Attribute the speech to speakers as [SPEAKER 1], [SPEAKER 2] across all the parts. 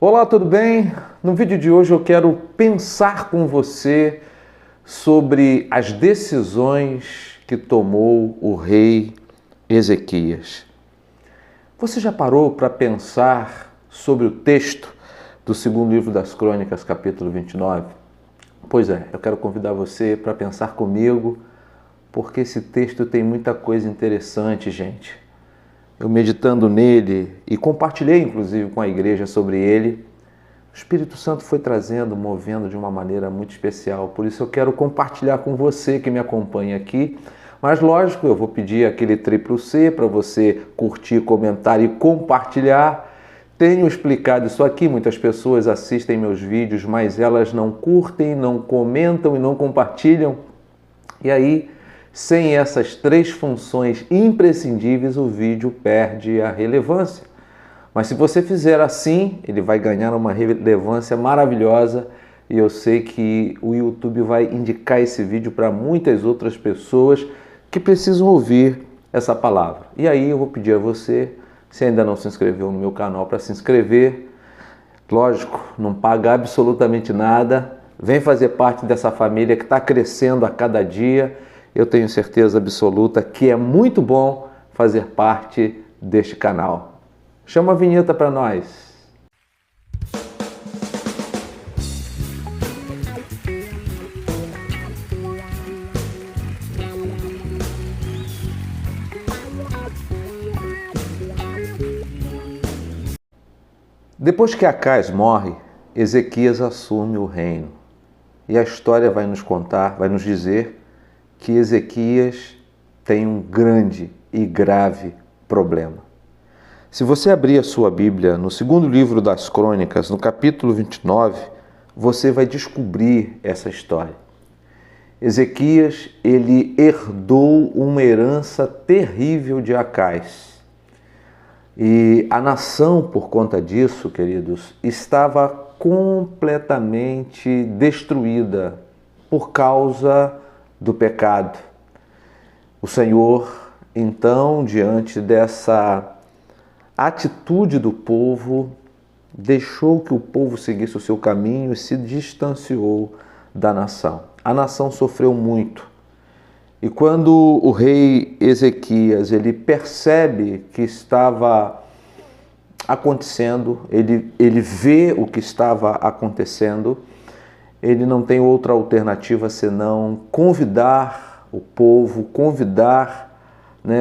[SPEAKER 1] Olá, tudo bem? No vídeo de hoje eu quero pensar com você sobre as decisões que tomou o rei Ezequias. Você já parou para pensar sobre o texto do segundo livro das Crônicas, capítulo 29? Pois é, eu quero convidar você para pensar comigo, porque esse texto tem muita coisa interessante, gente. Eu meditando nele e compartilhei inclusive com a igreja sobre ele, o Espírito Santo foi trazendo, movendo de uma maneira muito especial. Por isso eu quero compartilhar com você que me acompanha aqui. Mas lógico, eu vou pedir aquele triplo C para você curtir, comentar e compartilhar. Tenho explicado isso aqui, muitas pessoas assistem meus vídeos, mas elas não curtem, não comentam e não compartilham. E aí, sem essas três funções imprescindíveis, o vídeo perde a relevância. Mas se você fizer assim, ele vai ganhar uma relevância maravilhosa e eu sei que o YouTube vai indicar esse vídeo para muitas outras pessoas que precisam ouvir essa palavra. E aí eu vou pedir a você, se ainda não se inscreveu no meu canal, para se inscrever. Lógico, não paga absolutamente nada. Vem fazer parte dessa família que está crescendo a cada dia. Eu tenho certeza absoluta que é muito bom fazer parte deste canal. Chama a vinheta para nós. Depois que Acais morre, Ezequias assume o reino. E a história vai nos contar, vai nos dizer que Ezequias tem um grande e grave problema. Se você abrir a sua Bíblia no segundo livro das Crônicas, no capítulo 29, você vai descobrir essa história. Ezequias, ele herdou uma herança terrível de Acais. E a nação, por conta disso, queridos, estava completamente destruída por causa do pecado. O Senhor, então, diante dessa atitude do povo, deixou que o povo seguisse o seu caminho e se distanciou da nação. A nação sofreu muito. E quando o rei Ezequias ele percebe que estava acontecendo, ele vê o que estava acontecendo, ele não tem outra alternativa senão convidar o povo, convidar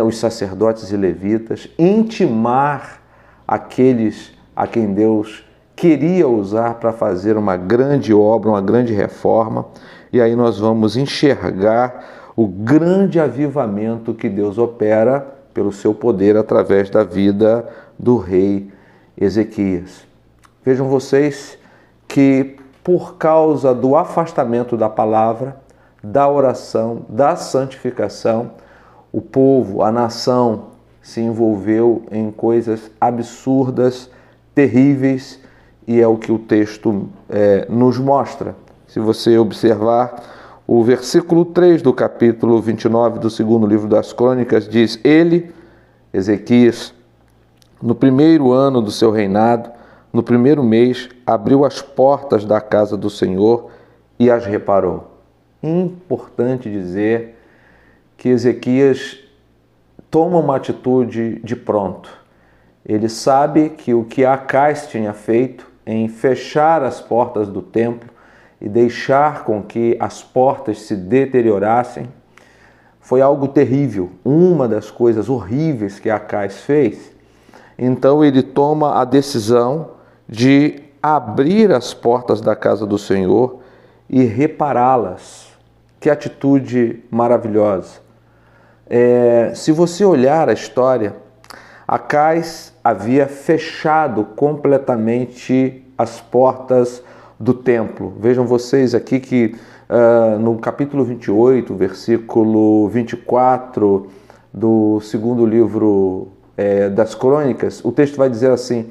[SPEAKER 1] os sacerdotes e levitas, intimar aqueles a quem Deus queria usar para fazer uma grande obra, uma grande reforma. E aí nós vamos enxergar o grande avivamento que Deus opera pelo seu poder através da vida do rei Ezequias. Vejam vocês que por causa do afastamento da palavra, da oração, da santificação, o povo, a nação se envolveu em coisas absurdas, terríveis, e é o que o texto nos mostra. Se você observar, o versículo 3 do capítulo 29 do segundo livro das Crônicas diz: Ele, Ezequias, no primeiro ano do seu reinado, no primeiro mês, abriu as portas da casa do Senhor e as reparou. Importante dizer que Ezequias toma uma atitude de pronto. Ele sabe que o que Acais tinha feito em fechar as portas do templo e deixar com que as portas se deteriorassem foi algo terrível, uma das coisas horríveis que Acais fez. Então ele toma a decisão de abrir as portas da casa do Senhor e repará-las. Que atitude maravilhosa! Se você olhar a história, Acais havia fechado completamente as portas do templo. Vejam vocês aqui que no capítulo 28, versículo 24 do segundo livro das Crônicas, o texto vai dizer assim: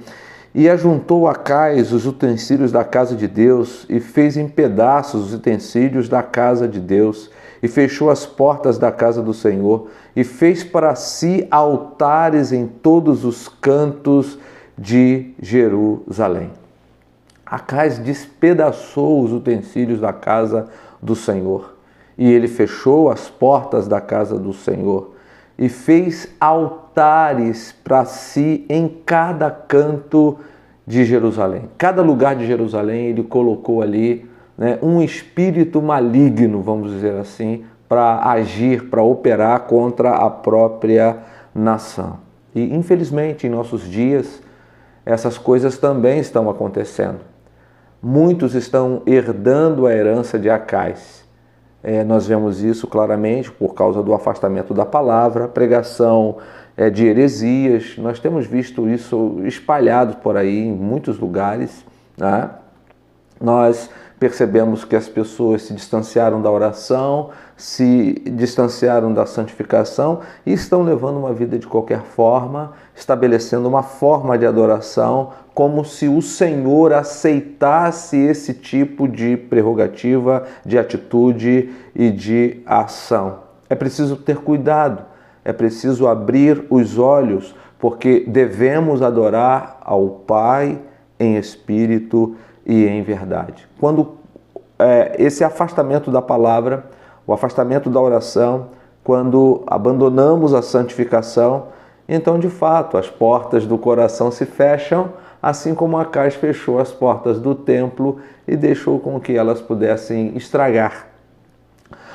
[SPEAKER 1] E ajuntou Acais os utensílios da casa de Deus e fez em pedaços os utensílios da casa de Deus e fechou as portas da casa do Senhor e fez para si altares em todos os cantos de Jerusalém. Acais despedaçou os utensílios da casa do Senhor, e ele fechou as portas da casa do Senhor, e fez altares para si em cada canto de Jerusalém. Cada lugar de Jerusalém ele colocou ali, né, um espírito maligno, vamos dizer assim, para agir, para operar contra a própria nação. E infelizmente em nossos dias essas coisas também estão acontecendo. Muitos estão herdando a herança de Acais. Nós vemos isso claramente por causa do afastamento da palavra, pregação de heresias. Nós temos visto isso espalhado por aí em muitos lugares, né? Nós percebemos que as pessoas se distanciaram da oração, se distanciaram da santificação e estão levando uma vida de qualquer forma, estabelecendo uma forma de adoração, como se o Senhor aceitasse esse tipo de prerrogativa, de atitude e de ação. É preciso ter cuidado, é preciso abrir os olhos, porque devemos adorar ao Pai em espírito e em verdade. Quando esse afastamento da palavra, o afastamento da oração, quando abandonamos a santificação, então de fato as portas do coração se fecham, assim como Acais fechou as portas do templo e deixou com que elas pudessem estragar.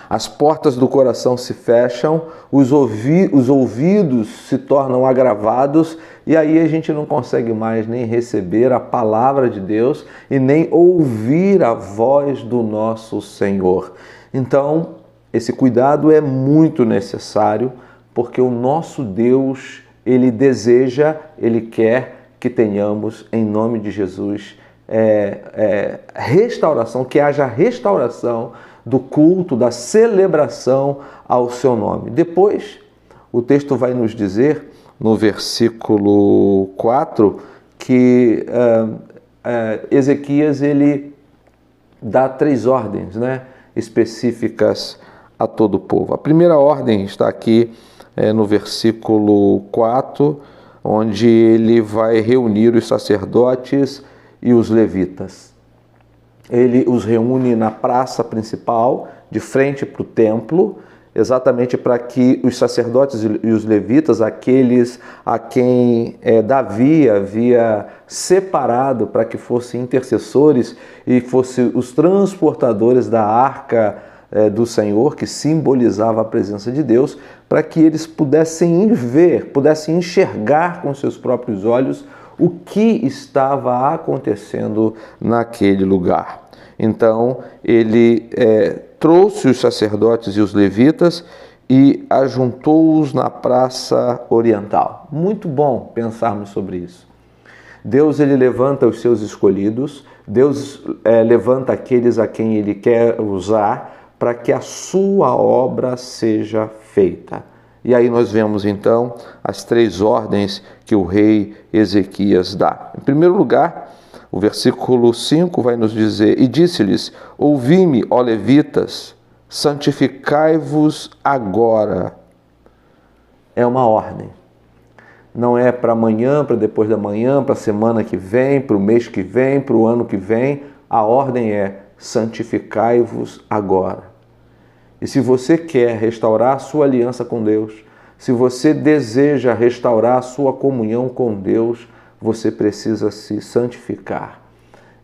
[SPEAKER 1] As portas do coração se fecham, os ouvidos se tornam agravados e aí a gente não consegue mais nem receber a palavra de Deus e nem ouvir a voz do nosso Senhor. Então, esse cuidado é muito necessário, porque o nosso Deus, Ele deseja, Ele quer que tenhamos, em nome de Jesus, restauração, que haja restauração do culto, da celebração ao seu nome. Depois, o texto vai nos dizer, no versículo 4, que Ezequias ele dá 3 ordens, né, específicas a todo o povo. A primeira ordem está aqui no versículo 4, onde ele vai reunir os sacerdotes e os levitas. Ele os reúne na praça principal, de frente para o templo, exatamente para que os sacerdotes e os levitas, aqueles a quem Davi havia separado para que fossem intercessores e fossem os transportadores da arca do Senhor, que simbolizava a presença de Deus, para que eles pudessem ver, pudessem enxergar com seus próprios olhos o que estava acontecendo naquele lugar. Então, ele trouxe os sacerdotes e os levitas e ajuntou-os na praça oriental. Muito bom pensarmos sobre isso. Deus ele levanta os seus escolhidos, Deus levanta aqueles a quem ele quer usar para que a sua obra seja feita. E aí nós vemos então as 3 ordens que o rei Ezequias dá. Em primeiro lugar, o versículo 5 vai nos dizer: e disse-lhes, ouvi-me, ó levitas, santificai-vos agora. É uma ordem. Não é para amanhã, para depois da manhã, para a semana que vem, para o mês que vem, para o ano que vem. A ordem é: santificai-vos agora. E se você quer restaurar a sua aliança com Deus, se você deseja restaurar a sua comunhão com Deus, você precisa se santificar.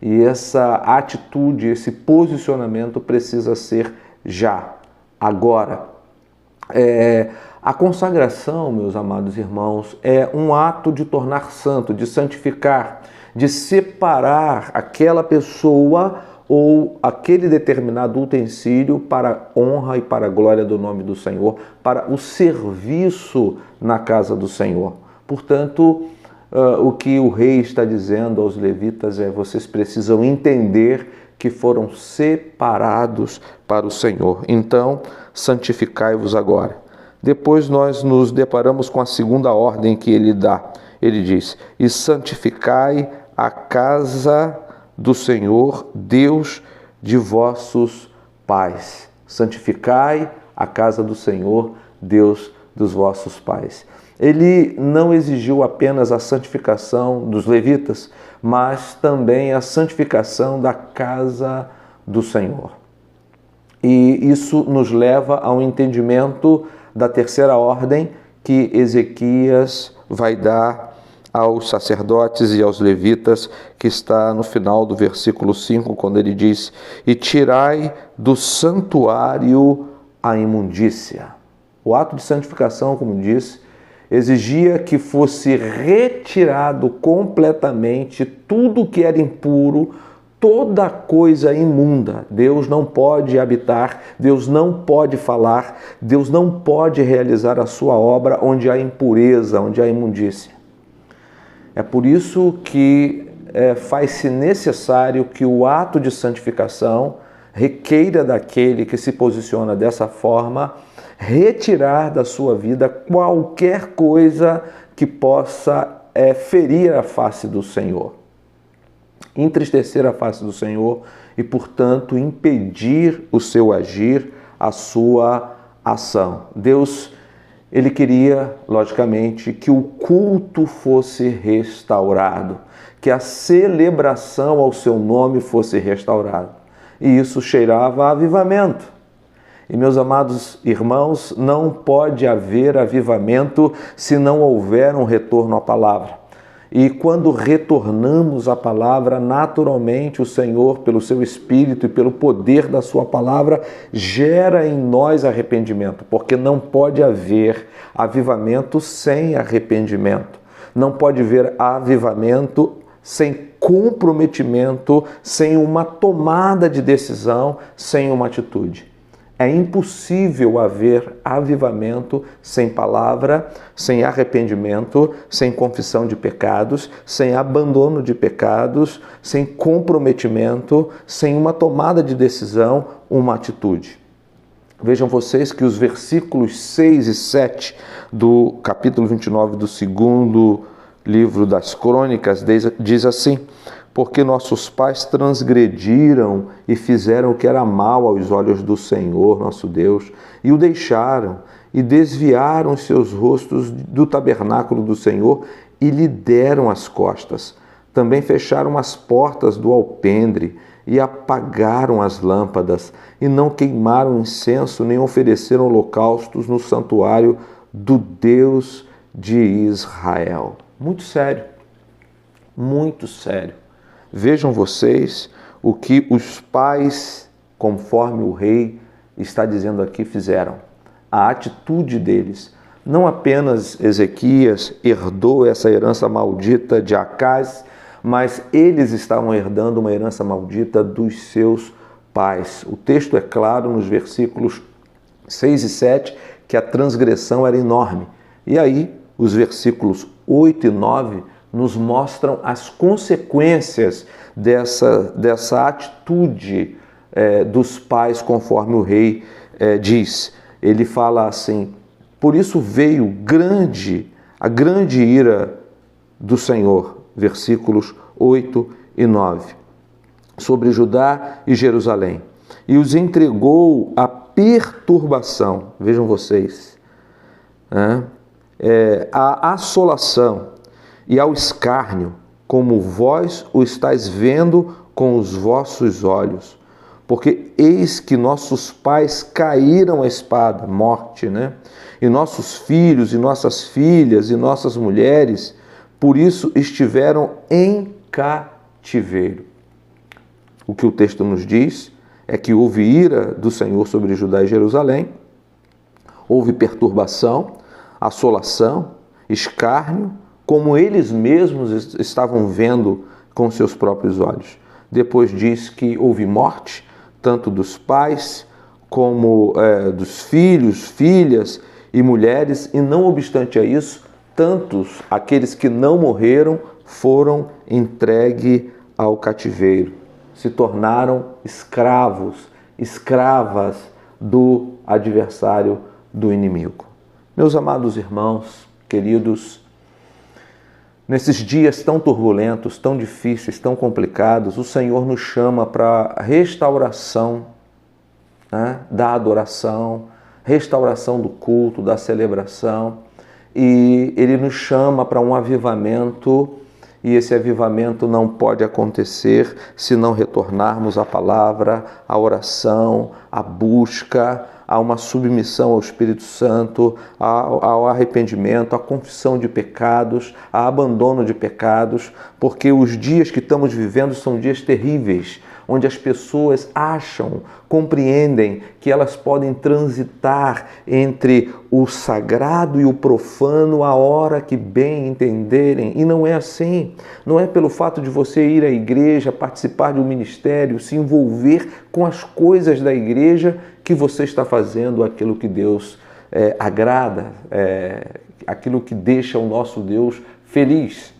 [SPEAKER 1] E essa atitude, esse posicionamento precisa ser já, agora. A consagração, meus amados irmãos, é um ato de tornar santo, de santificar, de separar aquela pessoa ou aquele determinado utensílio para a honra e para a glória do nome do Senhor, para o serviço na casa do Senhor. Portanto, o que o rei está dizendo aos levitas é: vocês precisam entender que foram separados para o Senhor. Então, santificai-vos agora. Depois nós nos deparamos com a segunda ordem que ele dá. Ele diz: e santificai a casa do Senhor, Deus de vossos pais. Santificai a casa do Senhor, Deus dos vossos pais. Ele não exigiu apenas a santificação dos levitas, mas também a santificação da casa do Senhor. E isso nos leva ao entendimento da terceira ordem que Ezequias vai dar aos sacerdotes e aos levitas, que está no final do versículo 5, quando ele diz: e tirai do santuário a imundícia. O ato de santificação, como disse, exigia que fosse retirado completamente tudo que era impuro, toda coisa imunda. Deus não pode habitar, Deus não pode falar, Deus não pode realizar a sua obra onde há impureza, onde há imundícia. É por isso que faz-se necessário que o ato de santificação requeira daquele que se posiciona dessa forma retirar da sua vida qualquer coisa que possa ferir a face do Senhor, entristecer a face do Senhor e, portanto, impedir o seu agir, a sua ação. Deus, ele queria, logicamente, que o culto fosse restaurado, que a celebração ao seu nome fosse restaurada. E isso cheirava a avivamento. E, meus amados irmãos, não pode haver avivamento se não houver um retorno à palavra. E quando retornamos à palavra, naturalmente o Senhor, pelo seu Espírito e pelo poder da sua palavra, gera em nós arrependimento, porque não pode haver avivamento sem arrependimento. Não pode haver avivamento sem comprometimento, sem uma tomada de decisão, sem uma atitude. É impossível haver avivamento sem palavra, sem arrependimento, sem confissão de pecados, sem abandono de pecados, sem comprometimento, sem uma tomada de decisão, uma atitude. Vejam vocês que os versículos 6 e 7 do capítulo 29 do segundo livro das Crônicas diz assim: porque nossos pais transgrediram e fizeram o que era mal aos olhos do Senhor, nosso Deus, e o deixaram, e desviaram os seus rostos do tabernáculo do Senhor e lhe deram as costas. Também fecharam as portas do alpendre e apagaram as lâmpadas, e não queimaram incenso nem ofereceram holocaustos no santuário do Deus de Israel. Muito sério, muito sério. Vejam vocês o que os pais, conforme o rei está dizendo aqui, fizeram. A atitude deles. Não apenas Ezequias herdou essa herança maldita de Acaz, mas eles estavam herdando uma herança maldita dos seus pais. O texto é claro nos versículos 6 e 7 que a transgressão era enorme. E aí, os versículos 8 e 9 nos mostram as consequências dessa atitude dos pais, conforme o rei diz. Ele fala assim: por isso veio a grande ira do Senhor, versículos 8 e 9, sobre Judá e Jerusalém, e os entregou à perturbação, vejam vocês, à assolação e ao escárnio, como vós o estáis vendo com os vossos olhos. Porque eis que nossos pais caíram à espada, morte, e nossos filhos e nossas filhas e nossas mulheres, por isso estiveram em cativeiro. O que o texto nos diz é que houve ira do Senhor sobre Judá e Jerusalém, houve perturbação, assolação, escárnio, como eles mesmos estavam vendo com seus próprios olhos. Depois diz que houve morte, tanto dos pais como dos filhos, filhas e mulheres, e não obstante a isso, tantos aqueles que não morreram foram entregues ao cativeiro, se tornaram escravos, escravas do adversário, do inimigo. Meus amados irmãos, queridos, nesses dias tão turbulentos, tão difíceis, tão complicados, o Senhor nos chama para a restauração da adoração, restauração do culto, da celebração, e Ele nos chama para um avivamento E esse avivamento não pode acontecer se não retornarmos à palavra, à oração, à busca, a uma submissão ao Espírito Santo, ao arrependimento, à confissão de pecados, a abandono de pecados, porque os dias que estamos vivendo são dias terríveis, onde as pessoas acham, compreendem que elas podem transitar entre o sagrado e o profano a hora que bem entenderem. E não é assim. Não é pelo fato de você ir à igreja, participar de um ministério, se envolver com as coisas da igreja, que você está fazendo aquilo que Deus agrada, aquilo que deixa o nosso Deus feliz.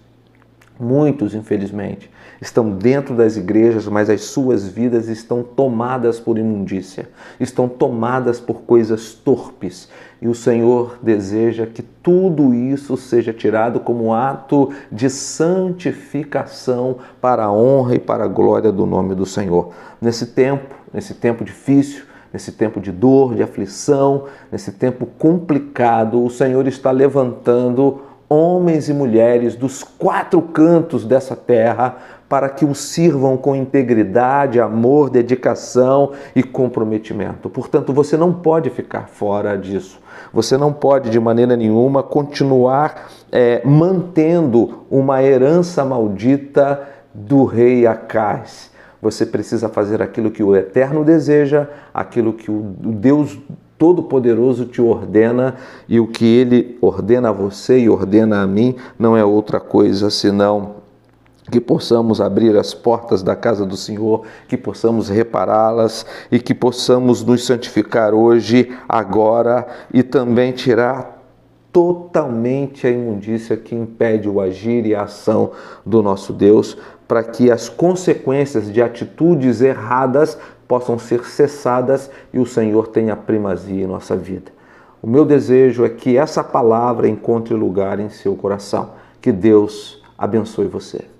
[SPEAKER 1] Muitos, infelizmente, estão dentro das igrejas, mas as suas vidas estão tomadas por imundícia, estão tomadas por coisas torpes. E o Senhor deseja que tudo isso seja tirado como ato de santificação para a honra e para a glória do nome do Senhor. Nesse tempo difícil, nesse tempo de dor, de aflição, nesse tempo complicado, o Senhor está levantando homens e mulheres dos 4 cantos dessa terra para que o sirvam com integridade, amor, dedicação e comprometimento. Portanto, você não pode ficar fora disso. Você não pode, de maneira nenhuma, continuar mantendo uma herança maldita do rei Acaz. Você precisa fazer aquilo que o Eterno deseja, aquilo que o Deus Todo-Poderoso te ordena, e o que Ele ordena a você e ordena a mim não é outra coisa senão que possamos abrir as portas da casa do Senhor, que possamos repará-las e que possamos nos santificar hoje, agora, e também tirar totalmente a imundícia que impede o agir e a ação do nosso Deus, para que as consequências de atitudes erradas possam ser cessadas e o Senhor tenha primazia em nossa vida. O meu desejo é que essa palavra encontre lugar em seu coração. Que Deus abençoe você.